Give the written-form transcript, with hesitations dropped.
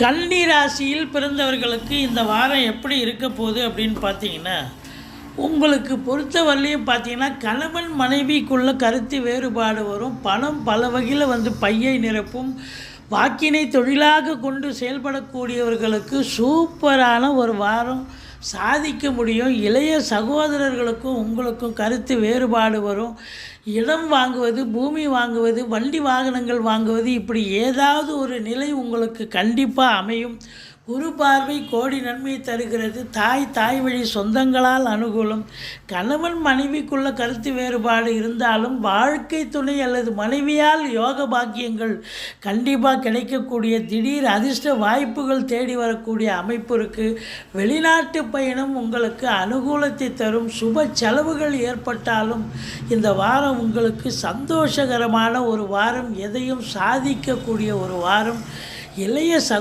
கன்னி ராசியில் பிறந்தவர்களுக்கு இந்த வாரம் எப்படி இருக்க போகுது அப்படின்னு பார்த்தீங்கன்னா, உங்களுக்கு பொறுத்தவரையிலையும் பார்த்தீங்கன்னா, கணவன் மனைவிக்குள்ள கருத்து வேறுபாடு வரும். பணம் பல வகையில் பையை நிரப்பும். வாக்கினை தொழிலாக கொண்டு செயல்படக்கூடியவர்களுக்கு சூப்பரான ஒரு வாரம் சாதிக்க முடியும். இளைய சகோதரர்களுக்கும் உங்களுக்கும் கருத்து வேறுபாடு வரும். இடம் வாங்குவது, பூமி வாங்குவது, வண்டி வாகனங்கள் வாங்குவது, இப்படி ஏதாவது ஒரு நிலை உங்களுக்கு கண்டிப்பாக அமையும். குரு பார்வை கோடி நன்மை தருகிறது. தாய் வழி சொந்தங்களால் அனுகூலம். கணவன் மனைவிக்குள்ள கருத்து வேறுபாடு இருந்தாலும் வாழ்க்கை துணை அல்லது மனைவியால் யோக பாக்கியங்கள் கண்டிப்பாக கிடைக்கக்கூடிய திடீர் அதிர்ஷ்ட வாய்ப்புகள் தேடி வரக்கூடிய அமைப்பு இருக்குது. வெளிநாட்டு பயணம் உங்களுக்கு அனுகூலத்தை தரும். சுப செலவுகள் ஏற்பட்டாலும் இந்த வாரம் உங்களுக்கு சந்தோஷகரமான ஒரு வாரம், எதையும் சாதிக்கக்கூடிய ஒரு வாரம். இளைய